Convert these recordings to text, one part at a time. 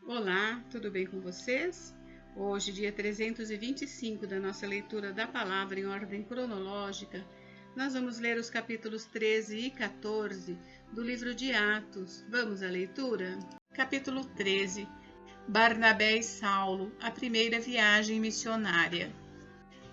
Olá, tudo bem com vocês? Hoje, dia 325 da nossa leitura da palavra em ordem cronológica, nós vamos ler os capítulos 13 e 14 do livro de Atos. Vamos à leitura? Capítulo 13. Barnabé e Saulo, a primeira viagem missionária.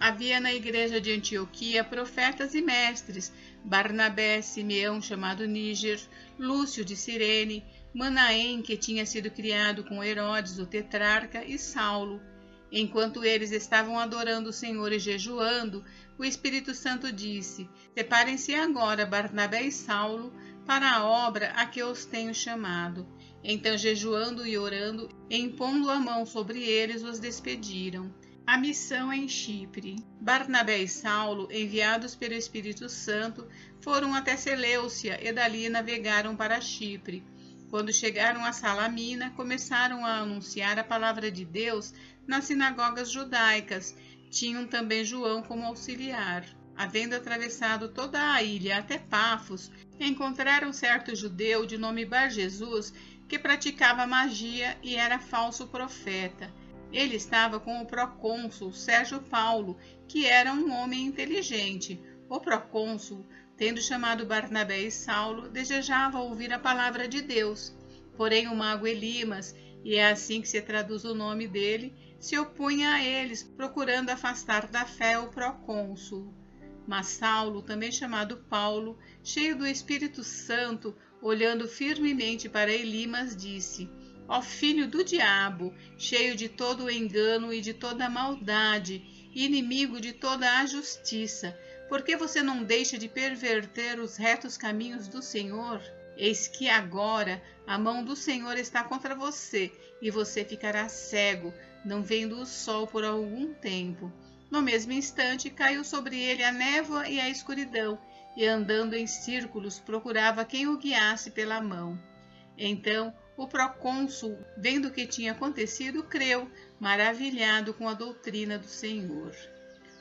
Havia na igreja de Antioquia profetas e mestres: Barnabé, Simeão, chamado Níger, Lúcio de Cirene, Manaém, que tinha sido criado com Herodes, o tetrarca, e Saulo. Enquanto eles estavam adorando o Senhor e jejuando, o Espírito Santo disse: Separem-se agora Barnabé e Saulo para a obra a que os tenho chamado. Então, jejuando e orando, impondo a mão sobre eles, os despediram. A missão em Chipre. Barnabé e Saulo, enviados pelo Espírito Santo, foram até Seleucia e dali navegaram para Chipre. Quando chegaram a Salamina, começaram a anunciar a palavra de Deus nas sinagogas judaicas. Tinham também João como auxiliar. Havendo atravessado toda a ilha até Pafos, encontraram certo judeu de nome Bar-Jesus, que praticava magia e era falso profeta. Ele estava com o procônsul Sérgio Paulo, que era um homem inteligente. O procônsul, tendo chamado Barnabé e Saulo, desejava ouvir a palavra de Deus. Porém o mago Elimas, e é assim que se traduz o nome dele, se opunha a eles, procurando afastar da fé o procônsul. Mas Saulo, também chamado Paulo, cheio do Espírito Santo, olhando firmemente para Elimas, disse: Ó filho do diabo, cheio de todo o engano e de toda a maldade, inimigo de toda a justiça, por que você não deixa de perverter os retos caminhos do Senhor? Eis que agora a mão do Senhor está contra você, e você ficará cego, não vendo o sol por algum tempo. No mesmo instante caiu sobre ele a névoa e a escuridão, e andando em círculos procurava quem o guiasse pela mão. Então o procônsul, vendo o que tinha acontecido, creu, maravilhado com a doutrina do Senhor.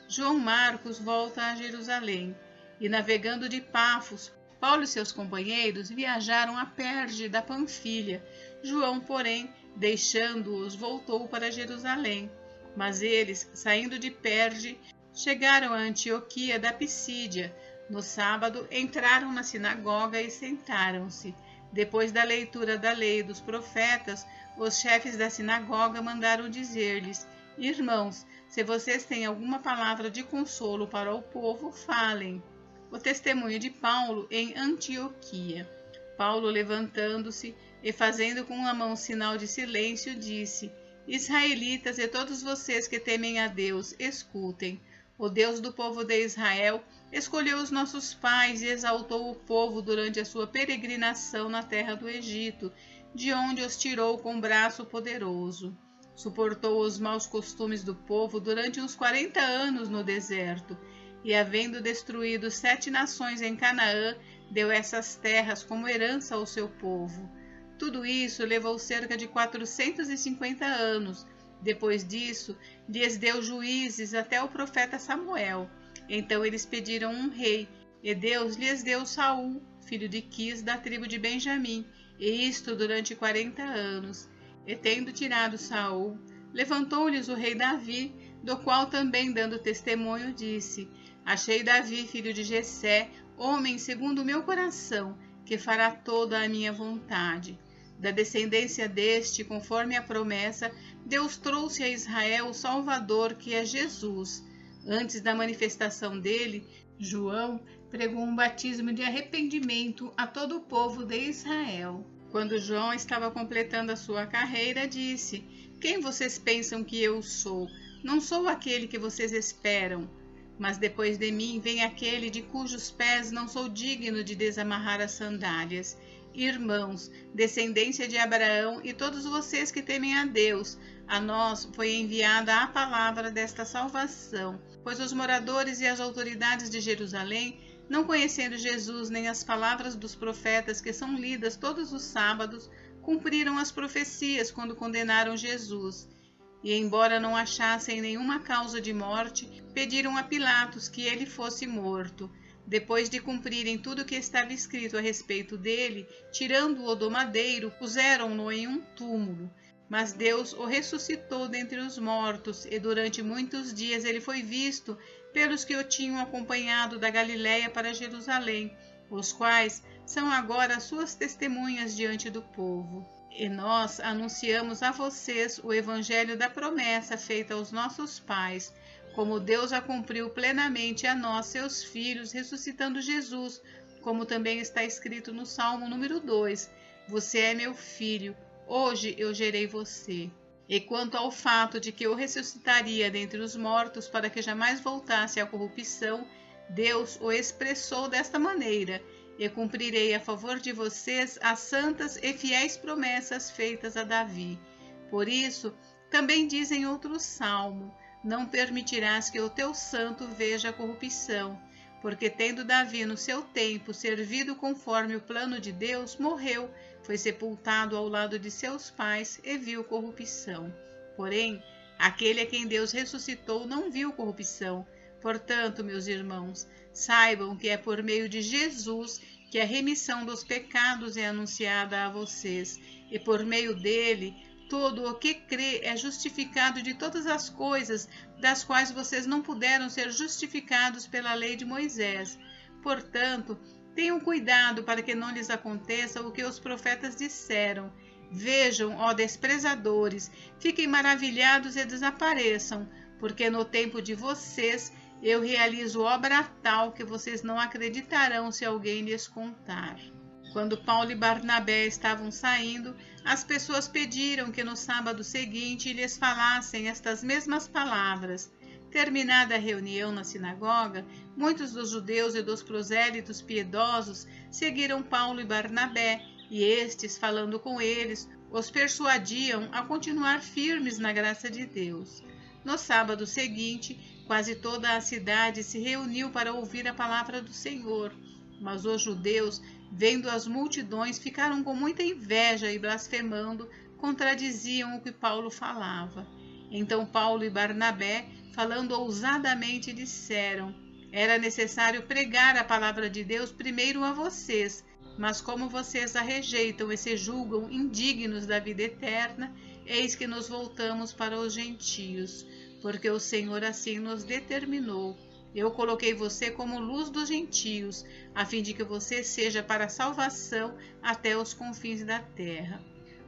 João Marcos volta a Jerusalém, e navegando de Pafos, Paulo e seus companheiros viajaram a Perge da Panfilha. João, porém, deixando-os, voltou para Jerusalém. Mas eles, saindo de Perge, chegaram a Antioquia da Pisídia. No sábado, entraram na sinagoga e sentaram-se. Depois da leitura da lei e dos profetas, os chefes da sinagoga mandaram dizer-lhes: Irmãos, se vocês têm alguma palavra de consolo para o povo, falem. O testemunho de Paulo em Antioquia. Paulo, levantando-se e fazendo com a mão sinal de silêncio, disse: Israelitas e todos vocês que temem a Deus, escutem. O Deus do povo de Israel escolheu os nossos pais e exaltou o povo durante a sua peregrinação na terra do Egito, de onde os tirou com braço poderoso. Suportou os maus costumes do povo durante uns 40 anos no deserto, e havendo destruído 7 nações em Canaã, deu essas terras como herança ao seu povo. Tudo isso levou cerca de 450 anos. Depois disso, lhes deu juízes até o profeta Samuel. Então eles pediram um rei, e Deus lhes deu Saul, filho de Quis, da tribo de Benjamim, e isto durante 40 anos. E tendo tirado Saul, levantou-lhes o rei Davi, do qual também, dando testemunho, disse: Achei Davi, filho de Jessé, homem segundo o meu coração, que fará toda a minha vontade. Da descendência deste, conforme a promessa, Deus trouxe a Israel o Salvador, que é Jesus. Antes da manifestação dele, João pregou um batismo de arrependimento a todo o povo de Israel. Quando João estava completando a sua carreira, disse: Quem vocês pensam que eu sou? Não sou aquele que vocês esperam. Mas depois de mim vem aquele de cujos pés não sou digno de desamarrar as sandálias. Irmãos, descendência de Abraão e todos vocês que temem a Deus, a nós foi enviada a palavra desta salvação, pois os moradores e as autoridades de Jerusalém, não conhecendo Jesus nem as palavras dos profetas que são lidas todos os sábados, cumpriram as profecias quando condenaram Jesus. E, embora não achassem nenhuma causa de morte, pediram a Pilatos que ele fosse morto. Depois de cumprirem tudo o que estava escrito a respeito dele, tirando-o do madeiro, puseram-no em um túmulo. Mas Deus o ressuscitou dentre os mortos, e durante muitos dias ele foi visto pelos que o tinham acompanhado da Galiléia para Jerusalém, os quais são agora suas testemunhas diante do povo. E nós anunciamos a vocês o evangelho da promessa feita aos nossos pais, como Deus a cumpriu plenamente a nós, seus filhos, ressuscitando Jesus, como também está escrito no Salmo número 2, você é meu filho, hoje eu gerei você. E quanto ao fato de que eu ressuscitaria dentre os mortos para que jamais voltasse à corrupção, Deus o expressou desta maneira: e cumprirei a favor de vocês as santas e fiéis promessas feitas a Davi. Por isso, também diz em outro salmo: não permitirás que o teu santo veja a corrupção, porque tendo Davi no seu tempo servido conforme o plano de Deus, morreu, foi sepultado ao lado de seus pais e viu corrupção. Porém, aquele a quem Deus ressuscitou não viu corrupção. Portanto, meus irmãos, saibam que é por meio de Jesus que a remissão dos pecados é anunciada a vocês, e por meio dele, todo o que crê é justificado de todas as coisas das quais vocês não puderam ser justificados pela lei de Moisés. Portanto, tenham cuidado para que não lhes aconteça o que os profetas disseram. Vejam, ó desprezadores, fiquem maravilhados e desapareçam, porque no tempo de vocês eu realizo obra tal que vocês não acreditarão se alguém lhes contar. Quando Paulo e Barnabé estavam saindo, as pessoas pediram que no sábado seguinte lhes falassem estas mesmas palavras. Terminada a reunião na sinagoga, muitos dos judeus e dos prosélitos piedosos seguiram Paulo e Barnabé, e estes, falando com eles, os persuadiam a continuar firmes na graça de Deus. No sábado seguinte, quase toda a cidade se reuniu para ouvir a palavra do Senhor, mas os judeus, vendo as multidões, ficaram com muita inveja e, blasfemando, contradiziam o que Paulo falava. Então Paulo e Barnabé, falando ousadamente, disseram: era necessário pregar a palavra de Deus primeiro a vocês, mas como vocês a rejeitam e se julgam indignos da vida eterna, eis que nos voltamos para os gentios, porque o Senhor assim nos determinou. Eu coloquei você como luz dos gentios, a fim de que você seja para salvação até os confins da terra.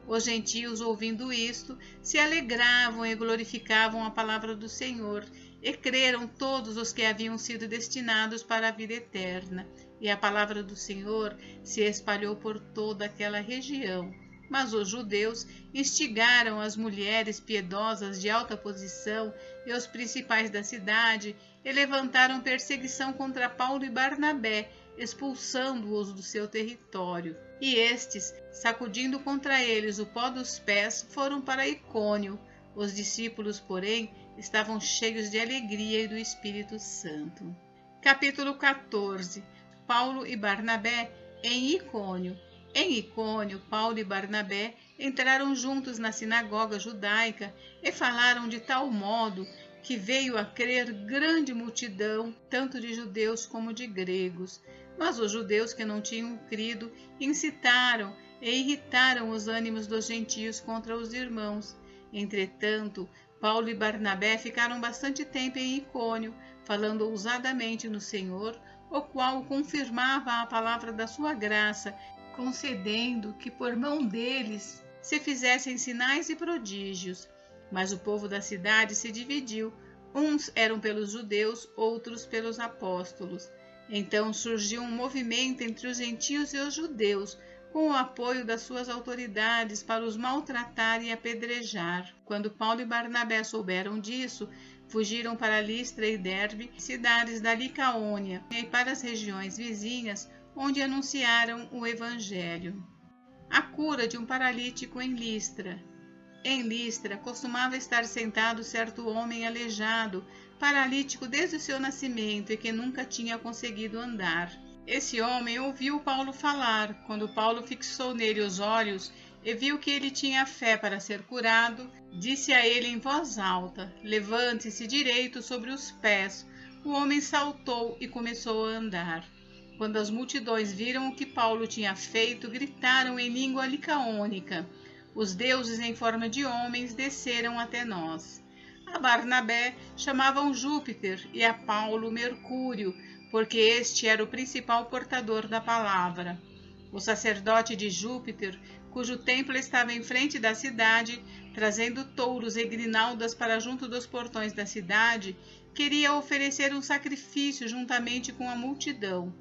Os gentios, ouvindo isto, se alegravam e glorificavam a palavra do Senhor, e creram todos os que haviam sido destinados para a vida eterna. E a palavra do Senhor se espalhou por toda aquela região. Mas os judeus instigaram as mulheres piedosas de alta posição e os principais da cidade e levantaram perseguição contra Paulo e Barnabé, expulsando-os do seu território. E estes, sacudindo contra eles o pó dos pés, foram para Icônio. Os discípulos, porém, estavam cheios de alegria e do Espírito Santo. Capítulo 14. Paulo e Barnabé em Icônio. Em Icônio, Paulo e Barnabé entraram juntos na sinagoga judaica e falaram de tal modo que veio a crer grande multidão, tanto de judeus como de gregos. Mas os judeus que não tinham crido incitaram e irritaram os ânimos dos gentios contra os irmãos. Entretanto, Paulo e Barnabé ficaram bastante tempo em Icônio, falando ousadamente no Senhor, o qual confirmava a palavra da sua graça, concedendo que por mão deles se fizessem sinais e prodígios. Mas o povo da cidade se dividiu, uns eram pelos judeus, outros pelos apóstolos. Então surgiu um movimento entre os gentios e os judeus, com o apoio das suas autoridades para os maltratar e apedrejar. Quando Paulo e Barnabé souberam disso, fugiram para Listra e Derbe, cidades da Licaônia, e para as regiões vizinhas, onde anunciaram o Evangelho. A cura de um paralítico em Listra. Em Listra costumava estar sentado certo homem aleijado, paralítico desde o seu nascimento e que nunca tinha conseguido andar. Esse homem ouviu Paulo falar. Quando Paulo fixou nele os olhos e viu que ele tinha fé para ser curado, disse a ele em voz alta: levante-se direito sobre os pés. O homem saltou e começou a andar. Quando as multidões viram o que Paulo tinha feito, gritaram em língua licaônica: Os deuses em forma de homens desceram até nós. A Barnabé chamavam Júpiter e a Paulo Mercúrio, porque este era o principal portador da palavra. O sacerdote de Júpiter, cujo templo estava em frente da cidade, trazendo touros e grinaldas para junto dos portões da cidade, queria oferecer um sacrifício juntamente com a multidão.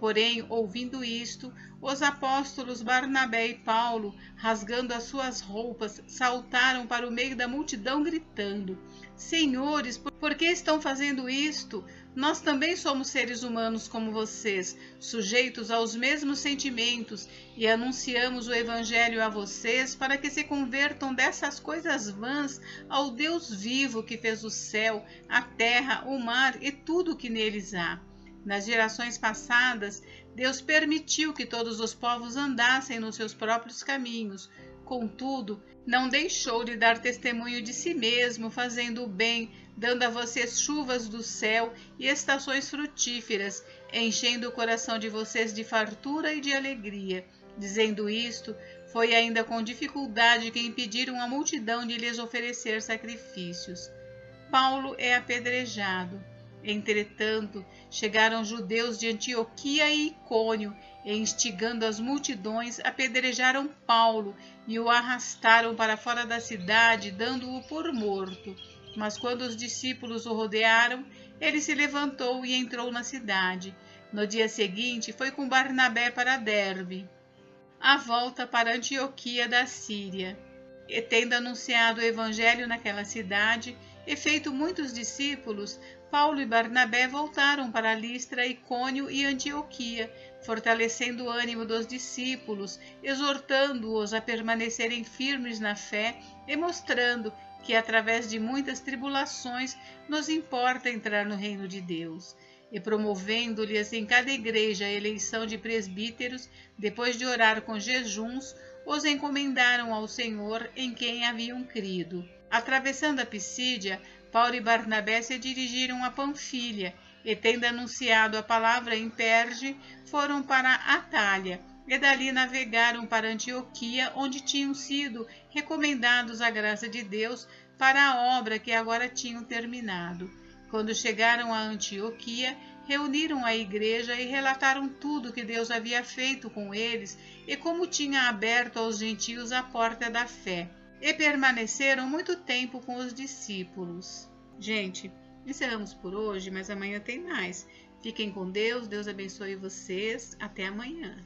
Porém, ouvindo isto, os apóstolos Barnabé e Paulo, rasgando as suas roupas, saltaram para o meio da multidão gritando: Senhores, por que estão fazendo isto? Nós também somos seres humanos como vocês, sujeitos aos mesmos sentimentos, e anunciamos o Evangelho a vocês para que se convertam dessas coisas vãs ao Deus vivo que fez o céu, a terra, o mar e tudo o que neles há. Nas gerações passadas, Deus permitiu que todos os povos andassem nos seus próprios caminhos. Contudo, não deixou de dar testemunho de si mesmo, fazendo o bem, dando a vocês chuvas do céu e estações frutíferas, enchendo o coração de vocês de fartura e de alegria. Dizendo isto, foi ainda com dificuldade que impediram a multidão de lhes oferecer sacrifícios. Paulo é apedrejado. Entretanto, chegaram judeus de Antioquia e Icônio, e instigando as multidões, apedrejaram Paulo e o arrastaram para fora da cidade, dando-o por morto. Mas quando os discípulos o rodearam, ele se levantou e entrou na cidade. No dia seguinte, foi com Barnabé para Derbe, a volta para Antioquia da Síria. E tendo anunciado o evangelho naquela cidade, e feito muitos discípulos, Paulo e Barnabé voltaram para Listra, Icônio e Antioquia, fortalecendo o ânimo dos discípulos, exortando-os a permanecerem firmes na fé e mostrando que, através de muitas tribulações, nos importa entrar no reino de Deus. E promovendo-lhes em cada igreja a eleição de presbíteros, depois de orar com jejuns, os encomendaram ao Senhor em quem haviam crido. Atravessando a Pisídia, Paulo e Barnabé se dirigiram a Panfilha, e tendo anunciado a palavra em Perge, foram para Atália, e dali navegaram para Antioquia, onde tinham sido recomendados à graça de Deus para a obra que agora tinham terminado. Quando chegaram a Antioquia, reuniram a igreja e relataram tudo que Deus havia feito com eles e como tinha aberto aos gentios a porta da fé. E permaneceram muito tempo com os discípulos. Gente, encerramos por hoje, mas amanhã tem mais. Fiquem com Deus, Deus abençoe vocês. Até amanhã.